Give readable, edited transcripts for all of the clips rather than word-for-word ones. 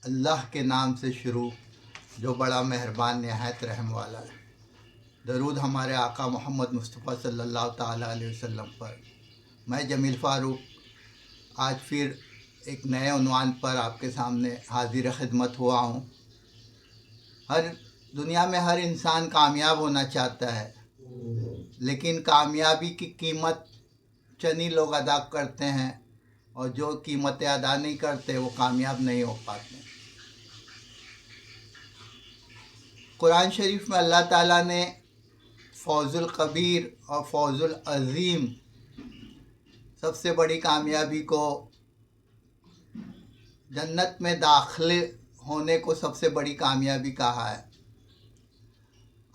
अल्लाह के नाम से शुरू जो बड़ा मेहरबान नहायत रहम वाला है। दरूद हमारे आका मोहम्मद मुस्तफ़ा सल्लल्लाहु ताला अलैहि वसल्लम पर। मैं जमील फ़ारूक आज फिर एक नए उन्वान पर आपके सामने हाजिर खिदमत हुआ हूँ। हर दुनिया में हर इंसान कामयाब होना चाहता है, लेकिन कामयाबी की कीमत चंद ही लोग अदा करते हैं और जो कीमतें अदा नहीं करते वो कामयाब नहीं हो पाते। कुरान शरीफ में अल्लाह ताला ने फौजुल कबीर और फौजुल अज़ीम सबसे बड़ी कामयाबी को, जन्नत में दाखिल होने को सबसे बड़ी कामयाबी कहा है।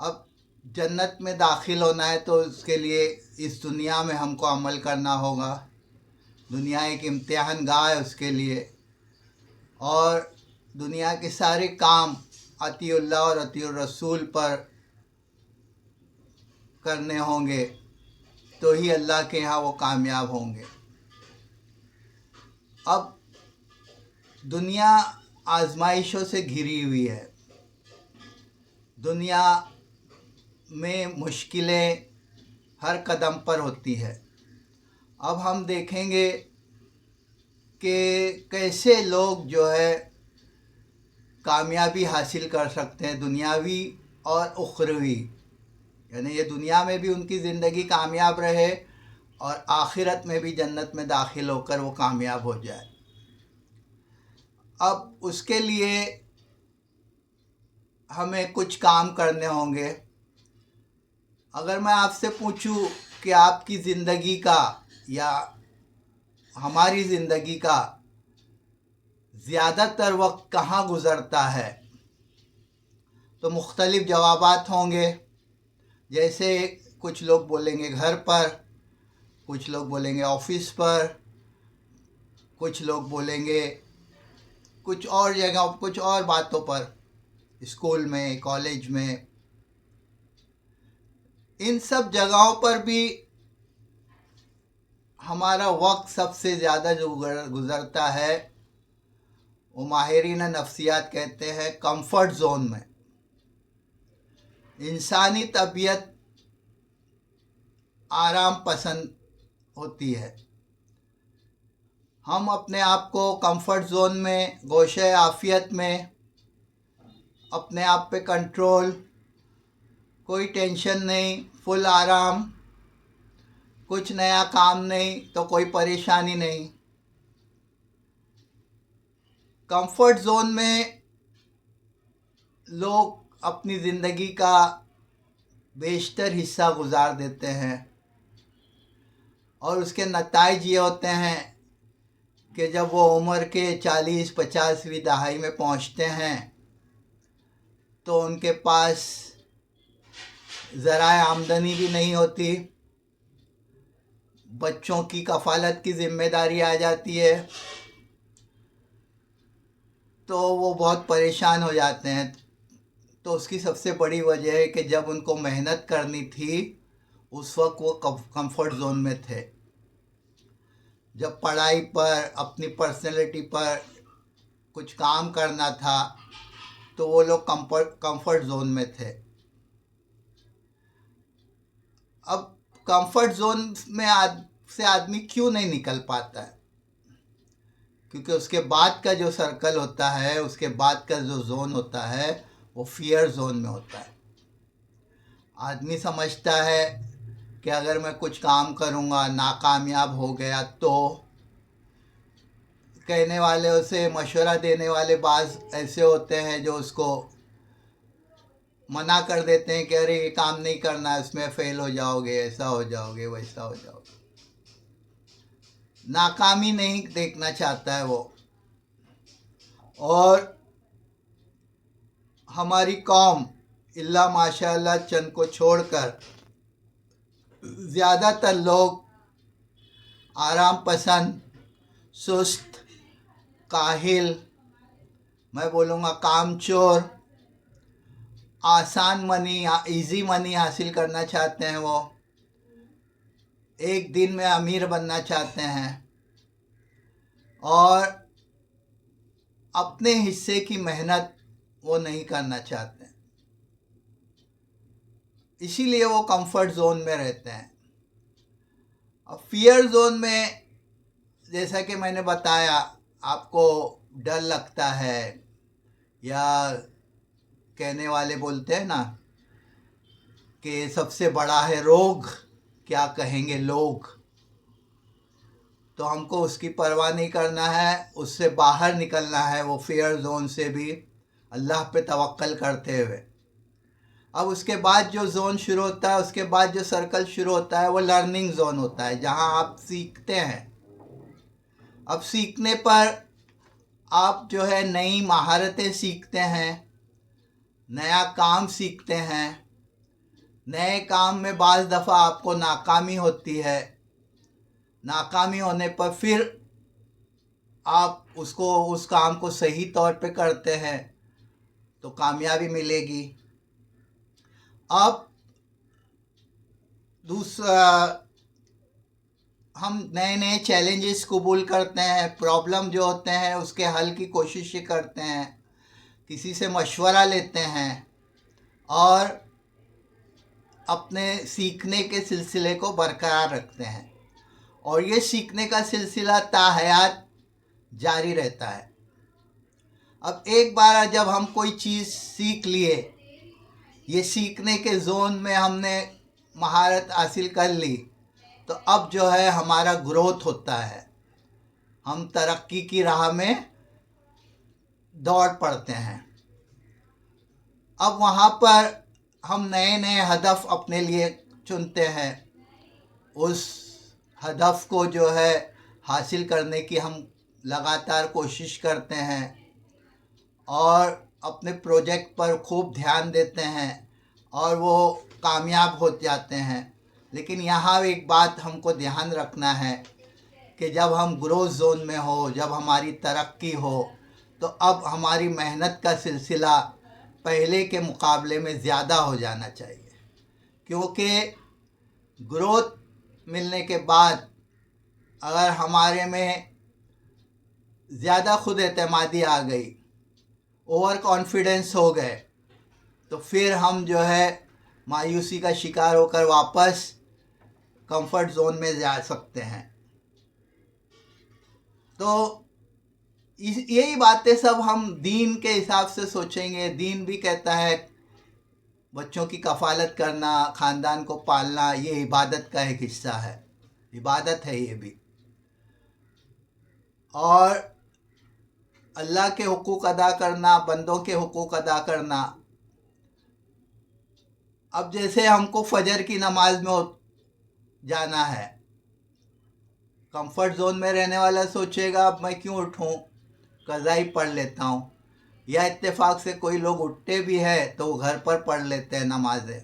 अब जन्नत में दाखिल होना है तो उसके लिए इस दुनिया में हमको अमल करना होगा। दुनिया एक इम्तिहान गाह है उसके लिए, और दुनिया के सारे काम अतीउल्लाह और अतीउर रसूल पर करने होंगे तो ही अल्लाह के यहाँ वो कामयाब होंगे। अब दुनिया आजमाइशों से घिरी हुई है। दुनिया में मुश्किलें हर कदम पर होती है। अब हम देखेंगे कि कैसे लोग जो है कामयाबी हासिल कर सकते हैं, दुनियावी और उखरवी। यानी ये दुनिया में भी उनकी ज़िंदगी कामयाब रहे और आखिरत में भी जन्नत में दाखिल होकर वो कामयाब हो जाए। अब उसके लिए हमें कुछ काम करने होंगे। अगर मैं आपसे पूछूं कि आपकी ज़िंदगी का या हमारी ज़िंदगी का ज़्यादातर वक्त कहाँ गुज़रता है, तो मुख्तलिफ़ जवाबात होंगे। जैसे कुछ लोग बोलेंगे घर पर, कुछ लोग बोलेंगे ऑफिस पर, कुछ लोग बोलेंगे कुछ और जगह, कुछ और बातों पर, स्कूल में, कॉलेज में। इन सब जगहों पर भी हमारा वक्त सबसे ज़्यादा जो गुज़रता है वो माहिरीन नफ्सियात कहते हैं कंफर्ट जोन में। इंसानी तबीयत आराम पसंद होती है। हम अपने आप को कंफर्ट जोन में, गोशे आफियत में, अपने आप पे कंट्रोल, कोई टेंशन नहीं, फुल आराम, कुछ नया काम नहीं तो कोई परेशानी नहीं। कंफर्ट जोन में लोग अपनी ज़िंदगी का बेशतर हिस्सा गुजार देते हैं और उसके नताइज ये होते हैं कि जब वो उम्र के 40-50वीं दहाई में पहुंचते हैं तो उनके पास ज़राए आमदनी भी नहीं होती, बच्चों की कफ़ालत की ज़िम्मेदारी आ जाती है, तो वो बहुत परेशान हो जाते हैं। तो उसकी सबसे बड़ी वजह है कि जब उनको मेहनत करनी थी उस वक्त वो कंफर्ट जोन में थे। जब पढ़ाई पर, अपनी पर्सनैलिटी पर कुछ काम करना था तो वो लोग कंफर्ट जोन में थे। अब कंफर्ट जोन में से आदमी क्यों नहीं निकल पाता है? क्योंकि उसके बाद का जो सर्कल होता है, उसके बाद का जो जोन होता है वो फियर जोन में होता है। आदमी समझता है कि अगर मैं कुछ काम करूँगा, नाकामयाब हो गया तो, कहने वाले उसे मशवरा देने वाले बाज़ ऐसे होते हैं जो उसको मना कर देते हैं कि अरे ये काम नहीं करना है, इसमें फ़ेल हो जाओगे, ऐसा हो जाओगे, वैसा हो जाओगे। नाकामी नहीं देखना चाहता है वो। और हमारी कौम इल्ला माशाअल्लाह चंद को छोड़कर ज़्यादातर लोग आराम पसंद, सुस्त, काहिल, मैं बोलूँगा कामचोर, आसान मनी या इजी मनी हासिल करना चाहते हैं। वो एक दिन में अमीर बनना चाहते हैं और अपने हिस्से की मेहनत वो नहीं करना चाहते, इसीलिए वो कंफर्ट जोन में रहते हैं। अब फियर जोन में जैसा कि मैंने बताया, आपको डर लगता है, या कहने वाले बोलते हैं ना कि सबसे बड़ा है रोग, क्या कहेंगे लोग। तो हमको उसकी परवाह नहीं करना है, उससे बाहर निकलना है, वो फियर जोन से भी, अल्लाह पे तवक्कल करते हुए। अब उसके बाद जो जोन शुरू होता है, उसके बाद जो सर्कल शुरू होता है, वो लर्निंग जोन होता है, जहाँ आप सीखते हैं। अब सीखने पर आप जो है नई महारतें सीखते हैं, नया काम सीखते हैं। नए काम में बाज़ दफ़ा आपको नाकामी होती है, नाकामी होने पर फिर आप उस काम को सही तौर पे करते हैं तो कामयाबी मिलेगी। अब दूसरा, हम नए नए चैलेंजेस कबूल करते हैं, प्रॉब्लम जो होते हैं उसके हल की कोशिश करते हैं, किसी से मशवरा लेते हैं और अपने सीखने के सिलसिले को बरकरार रखते हैं, और ये सीखने का सिलसिला ताहयात जारी रहता है। अब एक बार जब हम कोई चीज़ सीख लिए, ये सीखने के जोन में हमने महारत हासिल कर ली, तो अब जो है हमारा ग्रोथ होता है, हम तरक्की की राह में दौड़ पड़ते हैं। अब वहाँ पर हम नए नए हदफ अपने लिए चुनते हैं, उस हदफ को जो है हासिल करने की हम लगातार कोशिश करते हैं और अपने प्रोजेक्ट पर खूब ध्यान देते हैं और वो कामयाब हो जाते हैं। लेकिन यहाँ एक बात हमको ध्यान रखना है कि जब हम ग्रोथ जोन में हो, जब हमारी तरक्की हो, तो अब हमारी मेहनत का सिलसिला पहले के मुकाबले में ज़्यादा हो जाना चाहिए, क्योंकि ग्रोथ मिलने के बाद अगर हमारे में ज़्यादा खुद एतमादी आ गई, ओवर कॉन्फिडेंस हो गए, तो फिर हम जो है मायूसी का शिकार होकर वापस कंफर्ट जोन में जा सकते हैं। तो यही बातें सब हम दीन के हिसाब से सोचेंगे। दीन भी कहता है बच्चों की कफ़ालत करना, ख़ानदान को पालना, ये इबादत का एक हिस्सा है, इबादत है ये भी। और अल्लाह के हुकूक अदा करना, बंदों के हुकूक अदा करना। अब जैसे हमको फजर की नमाज में जाना है, कंफर्ट जोन में रहने वाला सोचेगा अब मैं क्यों उठूं, कज़ा ही पढ़ लेता हूँ, या इत्तेफाक से कोई लोग उठते भी है तो वो घर पर पढ़ लेते हैं नमाजें।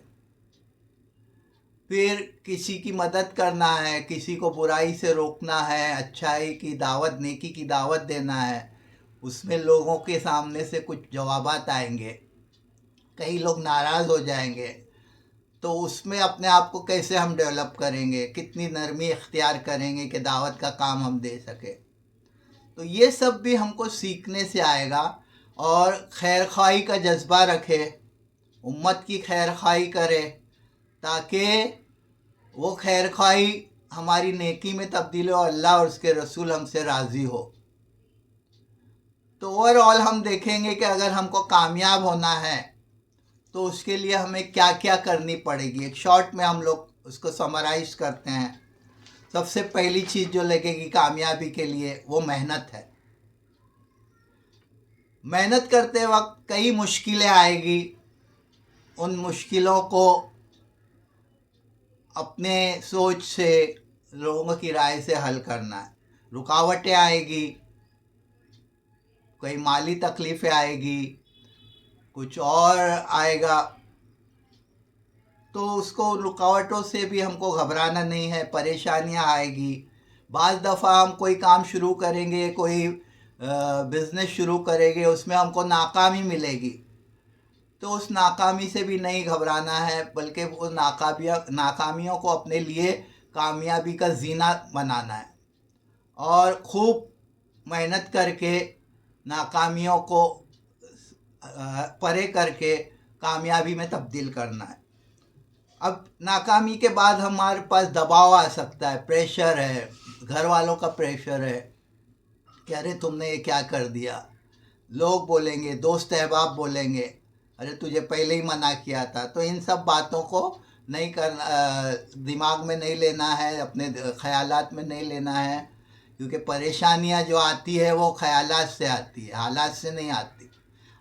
फिर किसी की मदद करना है, किसी को बुराई से रोकना है, अच्छाई की दावत, नेकी की दावत देना है, उसमें लोगों के सामने से कुछ जवाबात आएंगे, कई लोग नाराज़ हो जाएंगे, तो उसमें अपने आप को कैसे हम डेवलप करेंगे, कितनी नरमी इख्तियार करेंगे कि दावत का काम हम दे सके। तो ये सब भी हमको सीखने से आएगा। और खैर ख्वाही का जज्बा रखे, उम्मत की खैर ख्वाही करे, ताकि वो खैर ख्वाही हमारी नेकी में तब्दील हो, अल्लाह और उसके रसूल हमसे राज़ी हो। तो ओवरऑल हम देखेंगे कि अगर हमको कामयाब होना है तो उसके लिए हमें क्या क्या करनी पड़ेगी। एक शॉर्ट में हम लोग उसको समराइज करते हैं। सबसे पहली चीज़ जो लगेगी कामयाबी के लिए, वो मेहनत है। मेहनत करते वक्त कई मुश्किलें आएगी, उन मुश्किलों को अपने सोच से, लोगों की राय से हल करना है। रुकावटें आएगी, कोई माली तकलीफ़ें आएगी, कुछ और आएगा, तो उसको रुकावटों से भी हमको घबराना नहीं है। परेशानियां आएगी, बाज़ दफ़ा हम कोई काम शुरू करेंगे, कोई बिज़नेस शुरू करेंगे, उसमें हमको नाकामी मिलेगी, तो उस नाकामी से भी नहीं घबराना है, बल्कि वो नाकामियों को अपने लिए कामयाबी का जीना बनाना है और खूब मेहनत करके नाकामियों को परे करके कामयाबी में तब्दील करना है। अब नाकामी के बाद हमारे पास दबाव आ सकता है, प्रेशर है, घर वालों का प्रेशर है कि अरे तुमने ये क्या कर दिया, लोग बोलेंगे, दोस्त अहबाब बोलेंगे, अरे तुझे पहले ही मना किया था। तो इन सब बातों को नहीं करना, दिमाग में नहीं लेना है, अपने ख्यालात में नहीं लेना है, क्योंकि परेशानियां जो आती है वो ख्यालात से आती है, हालात से नहीं आती।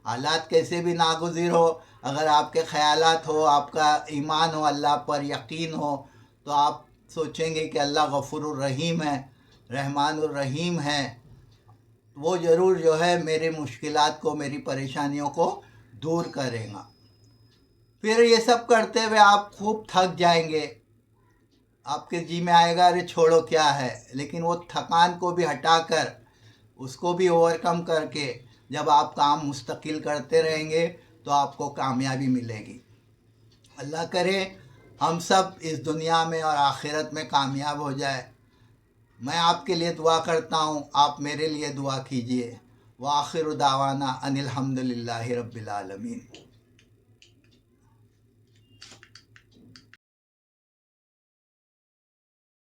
हालात कैसे भी नागुज़िर हो, अगर आपके ख़यालात हो, आपका ईमान हो, अल्लाह पर यकीन हो, तो आप सोचेंगे कि अल्लाह गफ़ूरुर रहीम है, रहमानुर रहीम है, वो ज़रूर जो है मेरे मुश्किलात को, मेरी परेशानियों को दूर करेगा। फिर ये सब करते हुए आप खूब थक जाएंगे, आपके जी में आएगा अरे छोड़ो क्या है, लेकिन वो थकान को भी हटाकर, उसको भी ओवरकम करके जब आप काम मुस्तकिल करते रहेंगे तो आपको कामयाबी मिलेगी। अल्लाह करे हम सब इस दुनिया में और आखिरत में कामयाब हो जाए। मैं आपके लिए दुआ करता हूँ, आप मेरे लिए दुआ कीजिए। व आखिर दावाना अनिल हम्दुलिल्लाहि रब्बिल आलमीन।